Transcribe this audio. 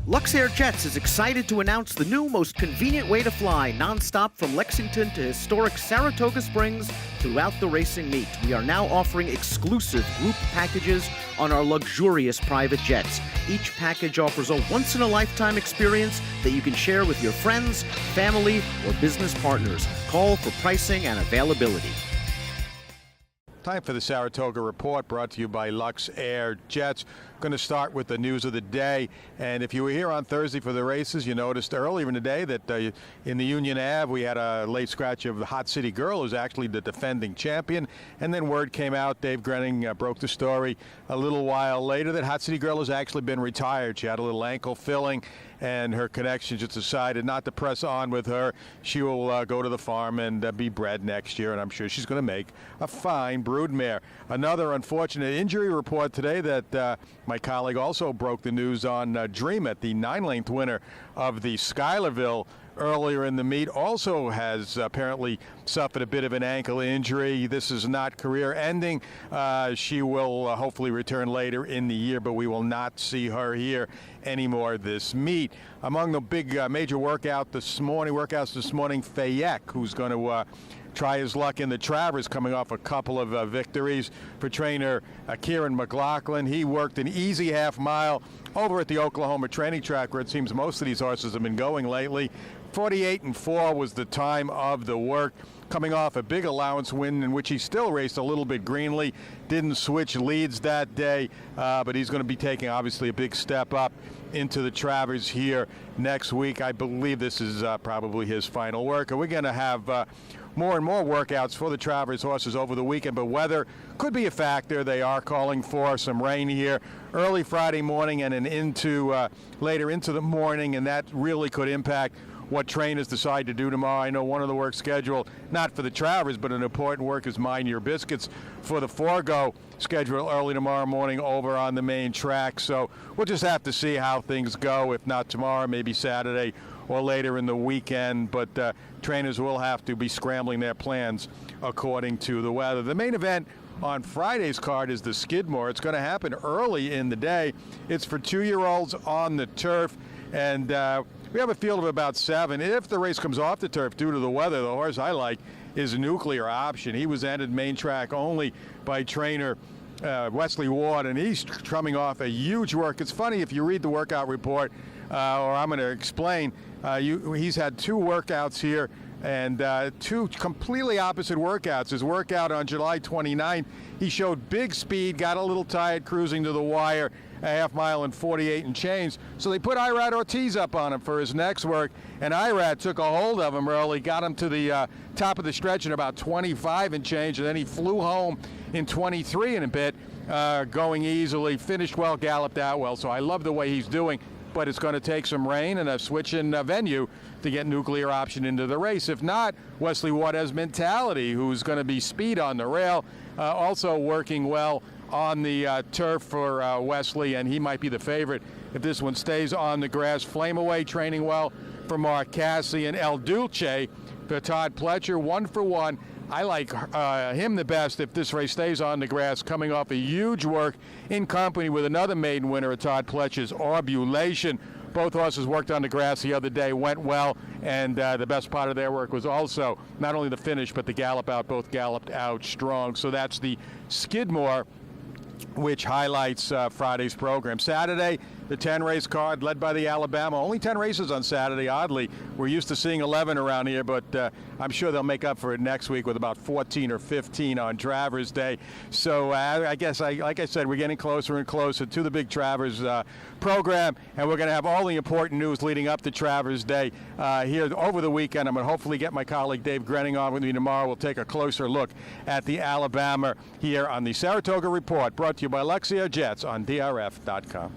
LuxAir Jets is excited to announce the new, most convenient way to fly nonstop from Lexington to historic Saratoga Springs throughout the racing meet. We are now offering exclusive group packages on our luxurious private jets. Each package offers a once-in-a-lifetime experience that you can share with your friends, family, or business partners. Call for pricing and availability. Time for the Saratoga Report, brought to you by LuxAir Jets. Going to start with the news of the day. And if you were here on Thursday for the races, you noticed earlier in the day that in the Union Ave, we had a late scratch of the Hot City Girl, who's actually the defending champion. And then word came out, Dave Grenning broke the story a little while later, that Hot City Girl has actually been retired. She had a little ankle filling, and her connection just decided not to press on with her. She will go to the farm and be bred next year, and I'm sure she's going to make a fine broodmare. Another unfortunate injury report today that my colleague also broke the news on. Dream It, the 9-length winner of the Schuylerville earlier in the meet, also has apparently suffered a bit of an ankle injury. This is not career-ending. She will hopefully return later in the year, but we will not see her here anymore this meet. Among the big major workouts this morning, Fayek, who's going to try his luck in the Travers, coming off a couple of victories for trainer Kieran McLaughlin. He worked an easy half mile over at the Oklahoma training track, where it seems most of these horses have been going lately. 48-4 was the time of the work, coming off a big allowance win in which he still raced a little bit greenly. Didn't switch leads that day, but he's going to be taking obviously a big step up into the Travers here next week. I believe this is probably his final work, and we're going to have more and more workouts for the Travers horses over the weekend, but weather could be a factor. They are calling for some rain here early Friday morning and into later into the morning, and that really could impact what trainers decide to do tomorrow. I know one of the work scheduled, not for the Travers, but an important work is Mind Your Biscuits for the Forgo, scheduled early tomorrow morning over on the main track. So we'll just have to see how things go, if not tomorrow, maybe Saturday or later in the weekend. But trainers will have to be scrambling their plans according to the weather. The main event on Friday's card is the Skidmore. It's going to happen early in the day. It's for 2-year-olds on the turf, and we have a field of about 7. If the race comes off the turf due to the weather, the horse I like is Nuclear Option. He was entered main track only by trainer Wesley Ward, and he's coming off a huge work. It's funny, if you read the workout report, or I'm going to explain, he's had 2 workouts here, and 2 completely opposite workouts. His workout on July 29th, he showed big speed, got a little tired cruising to the wire, a half mile in 48 and change. So they put Irad Ortiz up on him for his next work, and Irad took a hold of him early, got him to the top of the stretch in about 25 and change, and then he flew home in 23 and a bit, going easily, finished well, galloped out well. So I love the way he's doing, but it's going to take some rain and a switch in venue to get Nuclear Option into the race. If not, Wesley Ward has Mentality, who's going to be speed on the rail, also working well on the turf for Wesley, and he might be the favorite if this one stays on the grass. Flame Away training well for Mark Cassie, and El Dulce for Todd Pletcher, 1 for 1. I like him the best if this race stays on the grass, coming off a huge work in company with another maiden winner of Todd Pletcher's Orbulation. Both horses worked on the grass the other day, went well, and the best part of their work was also not only the finish, but the gallop out. Both galloped out strong. So that's the Skidmore, which highlights Friday's program. Saturday, the 10-race card led by the Alabama. Only 10 races on Saturday, oddly. We're used to seeing 11 around here, but I'm sure they'll make up for it next week with about 14 or 15 on Travers Day. So I guess, like I said, we're getting closer and closer to the big Travers program, and we're going to have all the important news leading up to Travers Day here over the weekend. I'm going to hopefully get my colleague Dave Grenning on with me tomorrow. We'll take a closer look at the Alabama here on the Saratoga Report, brought to you by LuxAir Jets on DRF.com.